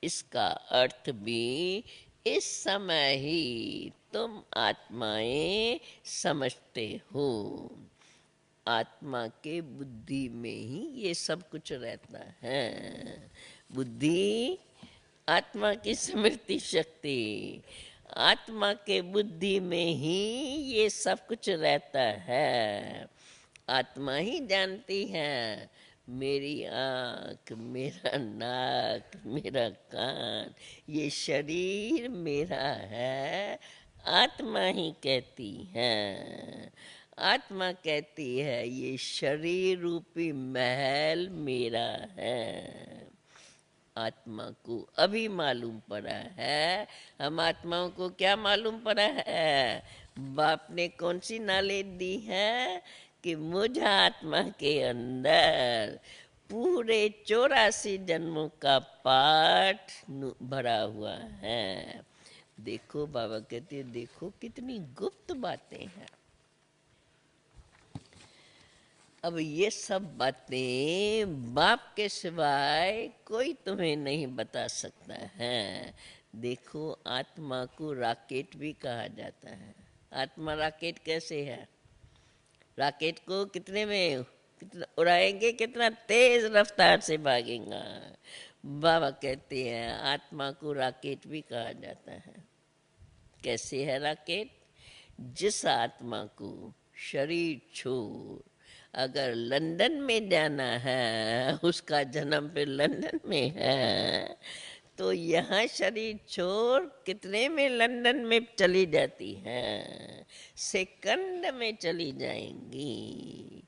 इसका अर्थ भी इस समय ही तुम आत्माएं समझते हो। आत्मा के बुद्धि में ही ये सब कुछ रहता है। बुद्धि आत्मा की स्मृति शक्ति, आत्मा के बुद्धि में ही ये सब कुछ रहता है। आत्मा ही जानती है मेरी आँख, मेरा नाक, मेरा कान, ये शरीर मेरा है। आत्मा ही कहती है, आत्मा कहती है ये शरीर रूपी महल मेरा है। आत्मा को अभी मालूम पड़ा है। हम आत्माओं को क्या मालूम पड़ा है? बाप ने कौन सी नॉलेज दी है कि मुझ आत्मा के अंदर पूरे 84 जन्मों का पाठ भरा हुआ है। देखो बाबा कहते हैं, देखो कितनी गुप्त बातें हैं। अब ये सब बातें बाप के सिवाय कोई तुम्हें नहीं बता सकता है। देखो आत्मा को रॉकेट भी कहा जाता है। आत्मा रॉकेट कैसे है? रॉकेट को कितने में कितना उड़ाएंगे, कितना तेज रफ्तार से भागेगा। बाबा कहते हैं आत्मा को रॉकेट भी कहा जाता है। कैसे है रॉकेट? जिस आत्मा को शरीर छोड़ अगर लंदन में जाना है, उसका जन्म फिर लंदन में है, तो यहाँ शरीर छोड़ कितने में लंदन में चली जाती है? सेकंड में चली जाएंगी।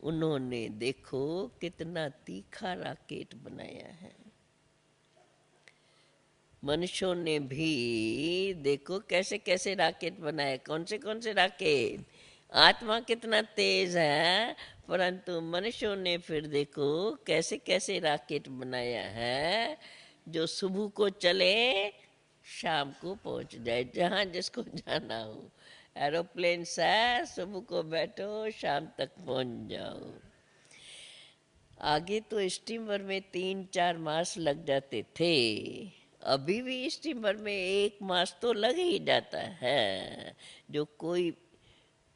उन्होंने देखो कितना तीखा रॉकेट बनाया है। मनुष्यों ने भी देखो कैसे कैसे रॉकेट बनाए। कौन से रॉकेट? आत्मा कितना तेज है, परंतु मनुष्यों ने फिर देखो कैसे कैसे रॉकेट बनाया है जो सुबह को चले, शाम को पहुंच जाए जहाँ जिसको जाना हो। एरोप्लेन से सुबह को बैठो, शाम तक पहुंच जाओ। आगे तो स्टीमर में 3-4 मास लग जाते थे, अभी भी स्टीमर में 1 मास तो लग ही जाता है, जो कोई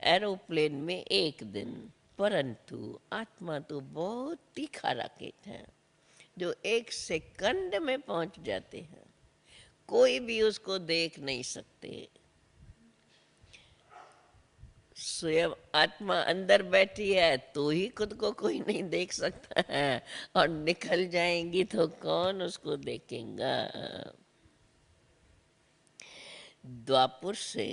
एरोप्लेन में 1 दिन। परंतु आत्मा तो बहुत तीखा रॉकेट है जो 1 सेकंड में पहुंच जाते हैं। कोई भी उसको देख नहीं सकते। स्वयं आत्मा अंदर बैठी है तो ही खुद को कोई नहीं देख सकता है, और निकल जाएंगी तो कौन उसको देखेगा। द्वापुर से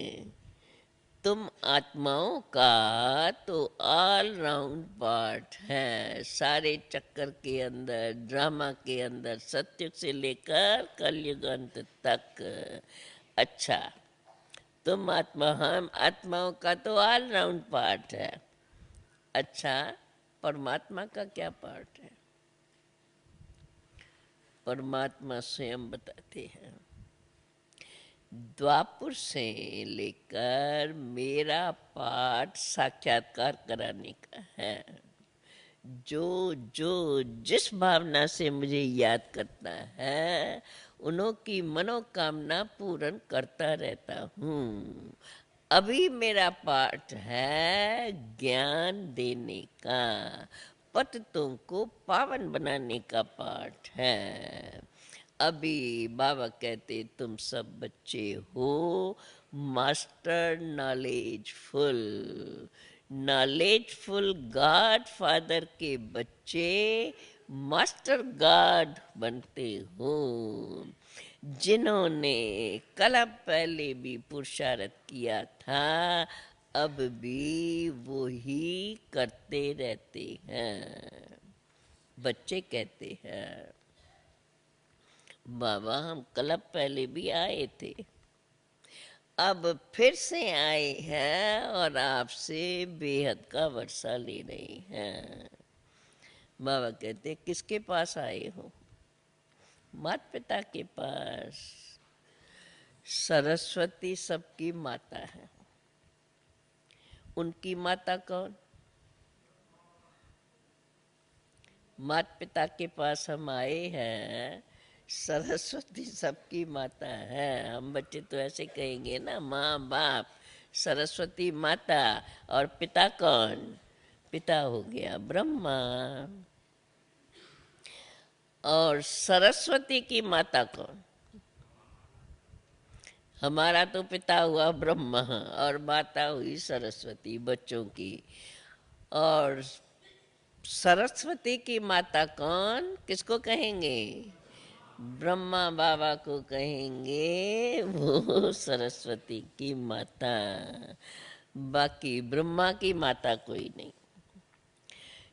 तुम आत्माओं का तो ऑल राउंड पार्ट है। सारे चक्कर के अंदर, ड्रामा के अंदर, सत्युग से लेकर कलयुग अंत तक। अच्छा, तुम आत्मा, हम आत्माओं का तो ऑल राउंड पार्ट है। अच्छा, परमात्मा का क्या पार्ट है? परमात्मा स्वयं बताते हैं, द्वापुर से लेकर मेरा पाठ साक्षात्कार कराने का है। जो जो जिस भावना से मुझे याद करता है, उन्हों की मनोकामना पूर्ण करता रहता हूँ। अभी मेरा पाठ है ज्ञान देने का, पतितों को पावन बनाने का पाठ है। अभी बाबा कहते तुम सब बच्चे हो master knowledgeful, knowledgeful God father के बच्चे मास्टर गॉड बनते हो, जिन्होंने कल पहले भी पुरुषार्थ किया था, अब भी वो ही करते रहते हैं। बच्चे कहते हैं बाबा हम कल पहले भी आए थे, अब फिर से आए हैं और आपसे बेहद का वर्षा ले रहे हैं। बाबा कहते किसके पास आए हो? माता पिता के पास। सरस्वती सबकी माता है। उनकी माता कौन? माता पिता के पास हम आए हैं सरस्वती सबकी माता है। हम बच्चे तो ऐसे कहेंगे ना, माँ बाप, सरस्वती माता। और पिता कौन? पिता हो गया ब्रह्मा। और सरस्वती की माता कौन? हमारा तो पिता हुआ ब्रह्मा और माता हुई सरस्वती बच्चों की। और सरस्वती की माता कौन, किसको कहेंगे? ब्रह्मा बाबा को कहेंगे वो सरस्वती की माता। बाकी ब्रह्मा की माता कोई नहीं।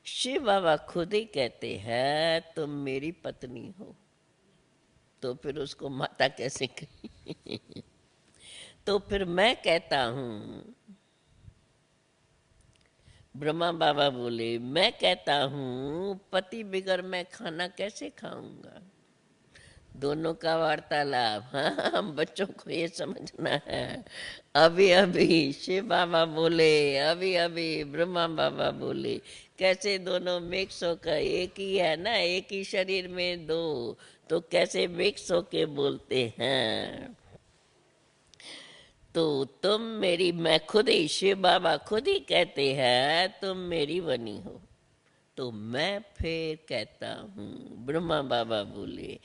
शिव बाबा खुद ही कहते हैं तुम मेरी पत्नी हो, तो फिर उसको माता कैसे कही? तो फिर मैं कहता हूँ, ब्रह्मा बाबा बोले मैं कहता हूँ पति बिगर मैं खाना कैसे खाऊंगा। दोनों का वार्तालाप, हाँ हम बच्चों को ये समझना है। अभी अभी शिव बाबा बोले, अभी अभी ब्रह्मा बाबा बोले, कैसे दोनों मिक्स होकर, एक ही है ना, एक ही शरीर में दो, तो कैसे मिक्स होके बोलते हैं। तो तुम मेरी, मैं खुद ही, शिव बाबा खुद ही कहते हैं तुम मेरी बनी हो। तो मैं फिर कहता हूँ, ब्रह्मा बाबा बोले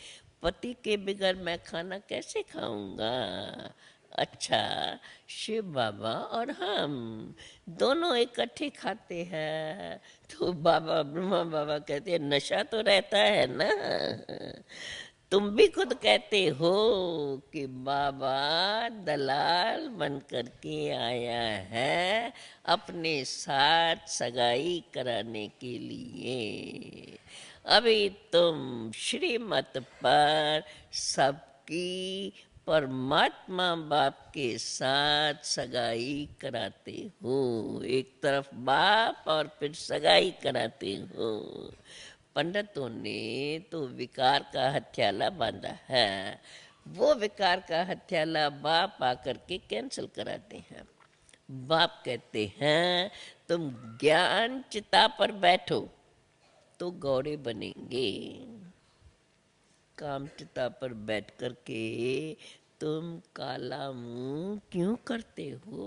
पति के बगैर मैं खाना कैसे खाऊंगा। अच्छा, शिव बाबा और हम दोनों इकट्ठे खाते हैं। तो बाबा, ब्रह्मा बाबा कहते हैं नशा तो रहता है ना। तुम भी खुद कहते हो कि बाबा दलाल बन करके आया है अपने साथ सगाई कराने के लिए। अभी तुम श्रीमत पर सबकी परमात्मा बाप के साथ सगाई कराते हो। एक तरफ बाप और फिर सगाई कराते हो। पंडितों ने तो विकार का हथियाला बांधा है, वो विकार का हथियाला बाप आकर के कैंसिल कराते हैं। बाप कहते हैं तुम ज्ञान चिता पर बैठो तो गौड़े बनेंगे। काम चिता पर बैठ कर के तुम काला मुंह क्यों करते हो?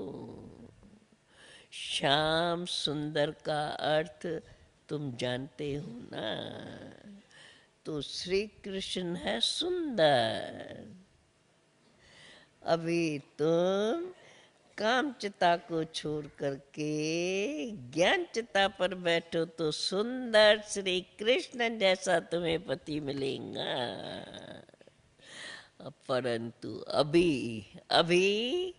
श्याम सुंदर का अर्थ तुम जानते हो ना। तो श्री कृष्ण है सुंदर। अभी तुम काम चिता को छोड़ करके ज्ञान चिता पर बैठो तो सुंदर श्री कृष्ण जैसा तुम्हें पति मिलेगा। परंतु अभी अभी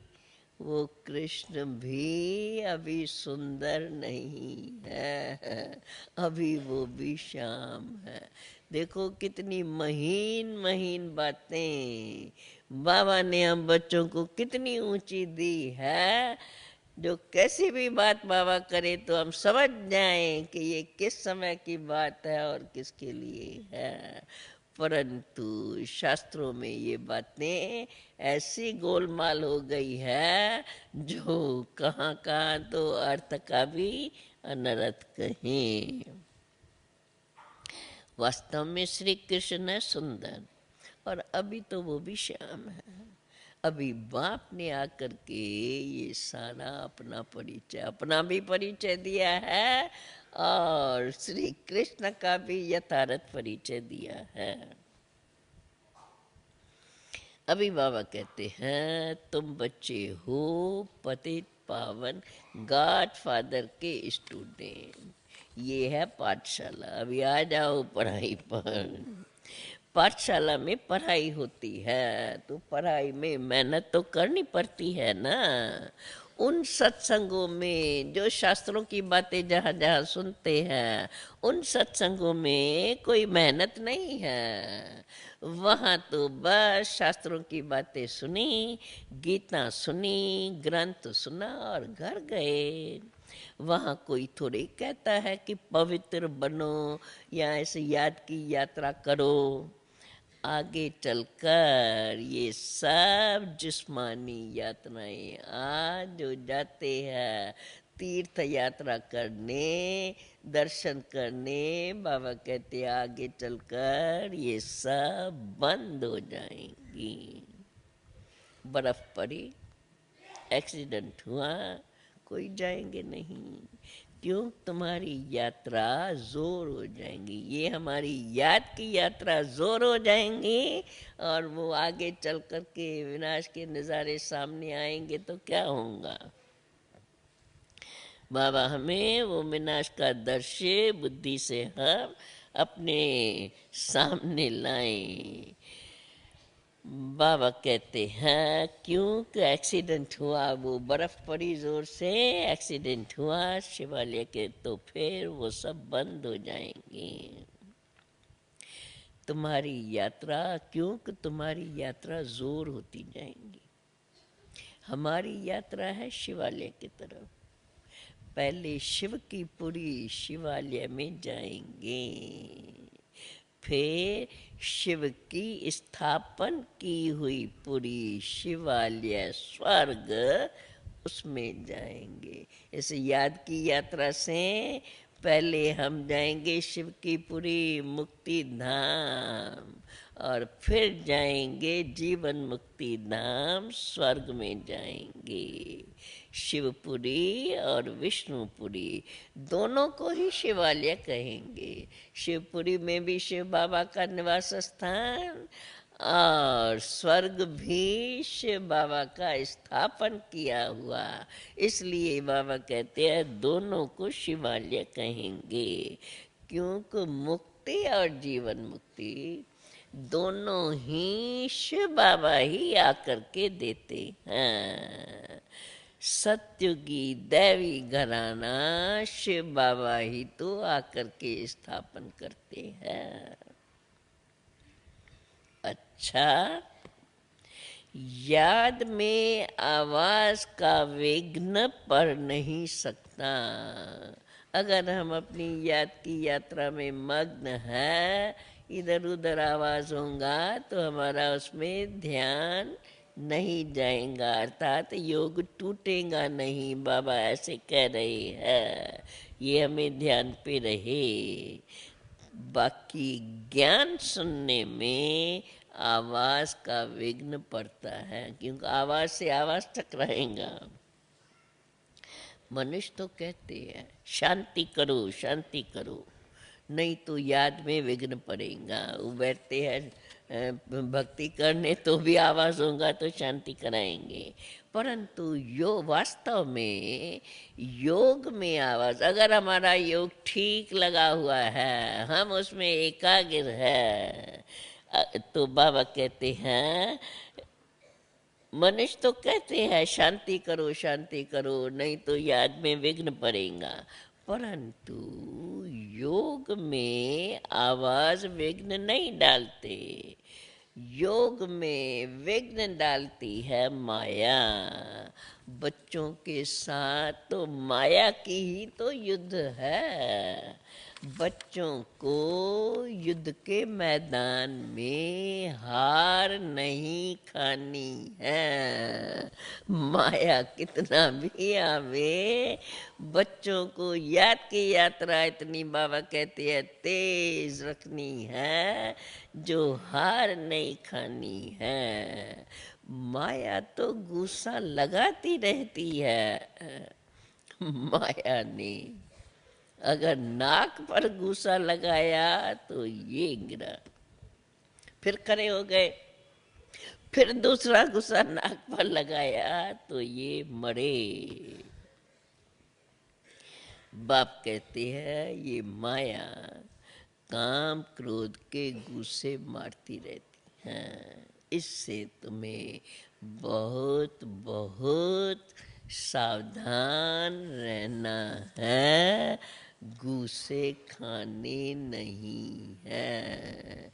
वो कृष्ण भी अभी सुंदर नहीं है, अभी वो भी श्याम है। देखो कितनी महीन महीन बातें बाबा ने हम बच्चों को कितनी ऊंची दी है। जो कैसी भी बात बाबा करे तो हम समझ जाएं कि ये किस समय की बात है और किसके लिए है। परंतु शास्त्रों में ये बातें ऐसी गोलमाल हो गई है जो कहाँ कहाँ तो अर्थ का भी अनर्थ कहीं। वास्तव में श्री कृष्ण है सुंदर और अभी तो वो भी श्याम है। अभी बाप ने आकर के ये सारा अपना परिचय, अपना भी परिचय दिया है और श्री कृष्ण का भी यथार्थ परिचय दिया है। अभी बाबा कहते हैं तुम बच्चे हो पतित पावन गॉड फादर के स्टूडेंट। ये है पाठशाला। अभी आ जाओ पढ़ाई पर। पाठशाला में पढ़ाई होती है तो पढ़ाई में मेहनत तो करनी पड़ती है ना। उन सत्संगों में जो शास्त्रों की बातें जहाँ जहाँ सुनते हैं उन सत्संगों में कोई मेहनत नहीं है। वहाँ तो बस शास्त्रों की बातें सुनी, गीता सुनी, ग्रंथ सुना और घर गए। वहाँ कोई थोड़ी कहता है कि पवित्र बनो या ऐसे याद की यात्रा करो। आगे चलकर ये सब जिस्मानी यातनाएं आज जो जाते हैं तीर्थ यात्रा करने, दर्शन करने, बाबा कहते आगे चलकर ये सब बंद हो जाएंगी। बर्फ पड़ी, एक्सीडेंट हुआ, कोई जाएंगे नहीं। क्यों? तुम्हारी यात्रा जोर हो जाएंगी, ये हमारी याद की यात्रा जोर हो जाएंगी, और वो आगे चल कर के विनाश के नज़ारे सामने आएंगे तो क्या होगा? बाबा हमें वो विनाश का दृश्य बुद्धि से हम अपने सामने लाएं। बाबा कहते हैं क्योंकि एक्सीडेंट हुआ, वो बर्फ पड़ी जोर से, एक्सीडेंट हुआ शिवालय के, तो फिर वो सब बंद हो जाएंगे। तुम्हारी यात्रा, क्योंकि तुम्हारी यात्रा जोर होती जाएंगी। हमारी यात्रा है शिवालय की तरफ। पहले शिव की पुरी शिवालय में जाएंगे, फिर शिव की स्थापन की हुई पुरी शिवालय स्वर्ग, उसमें जाएंगे। इस याद की यात्रा से पहले हम जाएंगे शिव की पुरी मुक्ति धाम, और फिर जाएंगे जीवन मुक्ति धाम, स्वर्ग में जाएंगे। शिवपुरी और विष्णुपुरी दोनों को ही शिवालय कहेंगे। शिवपुरी में भी शिव बाबा का निवास स्थान, और स्वर्ग भी शिव बाबा का स्थापन किया हुआ, इसलिए बाबा कहते हैं दोनों को शिवालय कहेंगे। क्योंकि मुक्ति और जीवन मुक्ति दोनों ही शिव बाबा ही आकर के देते हैं। सत्युगी दैवी घराना शिव बाबा ही तो आकर के स्थापन करते हैं। अच्छा, याद में आवाज का विघ्न पड़ नहीं सकता। अगर हम अपनी याद की यात्रा में मग्न है, इधर उधर आवाज होगा तो हमारा उसमें ध्यान नहीं जाएगा, अर्थात योग टूटेगा नहीं। बाबा ऐसे कह रहे हैं, ये हमें ध्यान पे रहे। बाकी ज्ञान सुनने में आवाज का विघ्न पड़ता है, क्योंकि आवाज से आवाज टकराएगा। मनुष्य तो कहते हैं शांति करो शांति करो, नहीं तो याद में विघ्न पड़ेगा। वो बैठते हैं भक्ति करने तो भी आवाज होगा तो शांति कराएंगे, परंतु वास्तव में योग में आवाज, अगर हमारा योग ठीक लगा हुआ है, हम उसमें एकाग्र है, तो बाबा कहते हैं, मनुष्य तो कहते हैं शांति करो, नहीं तो याद में विघ्न पड़ेगा, परंतु योग में आवाज विघ्न नहीं डालते। योग में विघ्न डालती है माया। बच्चों के साथ तो माया की ही तो युद्ध है। बच्चों को युद्ध के मैदान में हार नहीं खानी है। माया कितना भी आवे, बच्चों को याद की यात्रा इतनी बाबा कहते हैं तेज रखनी है, जो हार नहीं खानी है। माया तो गुस्सा लगाती रहती है। माया ने अगर नाक पर गुस्सा लगाया तो ये गिरा, फिर खड़े हो गए, फिर दूसरा गुस्सा नाक पर लगाया तो ये मरे। बाप कहते हैं ये माया काम क्रोध के गुस्से मारती रहती हैं, इससे तुम्हें बहुत बहुत सावधान रहना है, गुस्से खाने नहीं है।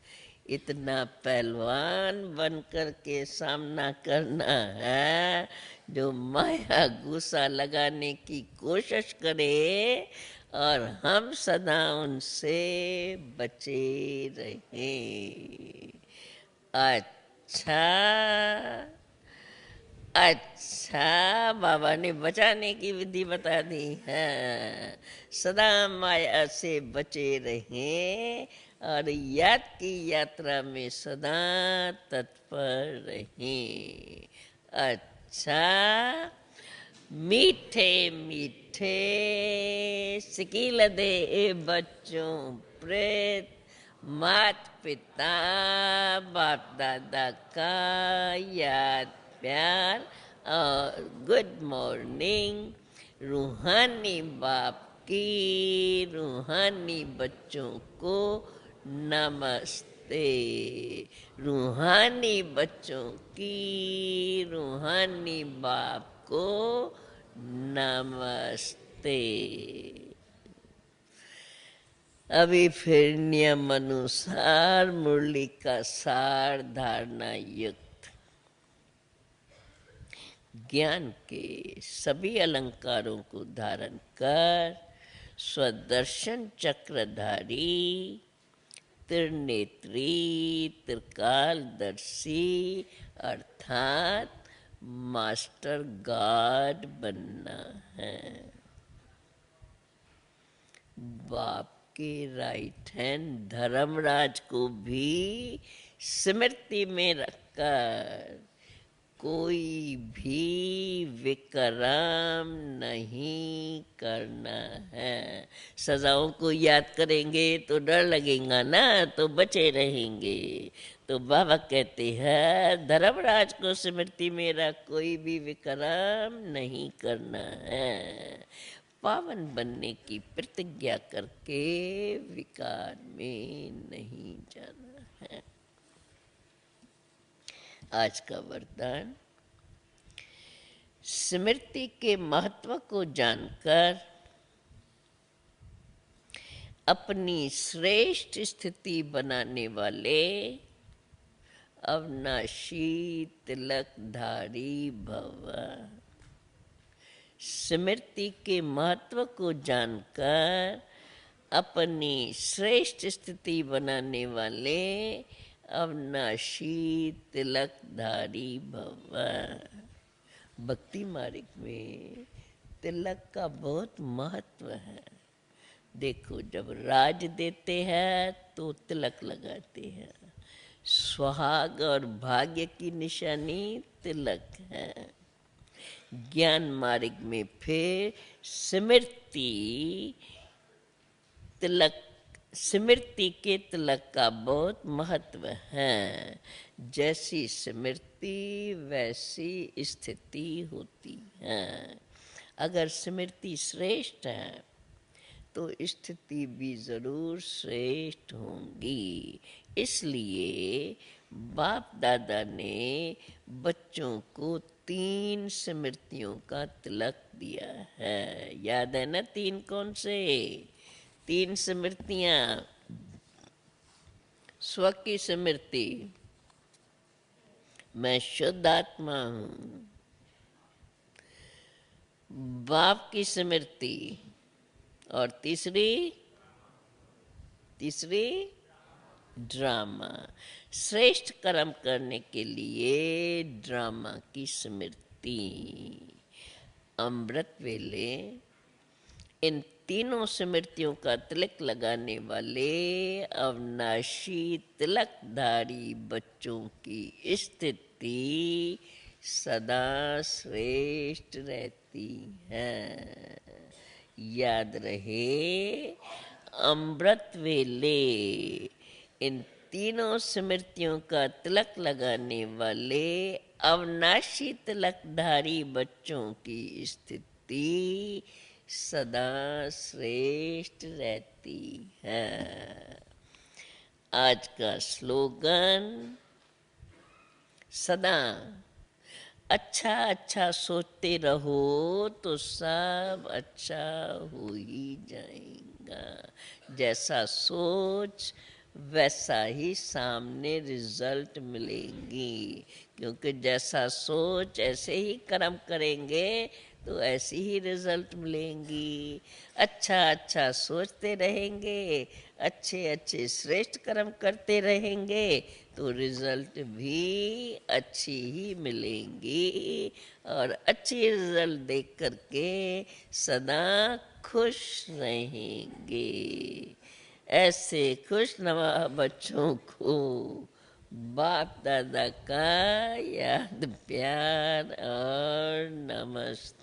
इतना पहलवान बनकर के सामना करना है, जो माया गुस्सा लगाने की कोशिश करे, और हम सदा उनसे बचे रहें। अच्छा, अच्छा, बाबा ने बचाने की विधि बता दी है। सदा माया से बचे रहें और याद की यात्रा में सदा तत्पर रहें। अच्छा, मीठे मीठे सिकील दे बच्चों प्रेत, मात पिता बाप दादा का याद प्यार और गुड मॉर्निंग। रूहानी बाप की रूहानी बच्चों को नमस्ते। रूहानी बच्चों की रूहानी बाप को नमस्ते। अभी फिर नियम अनुसार मुरली का सार धारणा युक्त ज्ञान के सभी अलंकारों को धारण कर स्वदर्शन चक्रधारी त्रिनेत्री त्रिकालदर्शी अर्थात मास्टर गार्ड बनना है। बाप के राइट हैंड धर्मराज को भी स्मृति में रखकर कोई भी विक्रम नहीं करना है। सजाओं को याद करेंगे तो डर लगेगा ना, तो बचे रहेंगे। तो बाबा कहते हैं धर्मराज को स्मृति में रख, कोई भी विक्रम नहीं करना है। पावन बनने की प्रतिज्ञा करके विकार में नहीं जाना है। आज का वरदान, स्मृति के महत्व को जानकर अपनी श्रेष्ठ स्थिति बनाने वाले अविनाशी तिलकधारी भव। स्मृति के महत्व को जानकर अपनी श्रेष्ठ स्थिति बनाने वाले अविनाशी तिलकधारी भव। भक्ति मार्ग में तिलक का बहुत महत्व है। देखो, जब राज देते हैं तो तिलक लगाते हैं। सुहाग और भाग्य की निशानी तिलक है। ज्ञान मार्ग में फिर स्मृति तिलक, स्मृति के तिलक का बहुत महत्व है। जैसी स्मृति वैसी स्थिति होती है। अगर स्मृति श्रेष्ठ है तो स्थिति भी जरूर श्रेष्ठ होंगी। इसलिए बाप दादा ने बच्चों को 3 स्मृतियों का तिलक दिया है। याद है ना 3 कौन से? 3 स्मृतियां। स्व की स्मृति, मैं शुद्ध आत्मा हूं। बाप की स्मृति, और तीसरी ड्रामा। श्रेष्ठ कर्म करने के लिए ड्रामा की स्मृति। अमृत वेले इन तीनों स्मृतियों का तिलक लगाने वाले अविनाशी तिलकधारी बच्चों की स्थिति सदा श्रेष्ठ रहती है। याद रहे, अमृत वेले इन तीनों स्मृतियों का तिलक लगाने वाले अविनाशी तिलकधारी बच्चों की स्थिति सदा श्रेष्ठ रहती है। आज का स्लोगन, सदा अच्छा अच्छा सोचते रहो तो सब अच्छा हो ही जाएगा। जैसा सोच वैसा ही सामने रिजल्ट मिलेंगी, क्योंकि जैसा सोच ऐसे ही कर्म करेंगे तो ऐसी ही रिजल्ट मिलेंगी। अच्छा अच्छा सोचते रहेंगे, अच्छे अच्छे श्रेष्ठ कर्म करते रहेंगे, तो रिजल्ट भी अच्छी ही मिलेंगी। और अच्छी रिजल्ट देख करके सदा खुश रहेंगे। ऐसे खुशनुमा बच्चों को बाप दादा का याद प्यार और नमस्ते।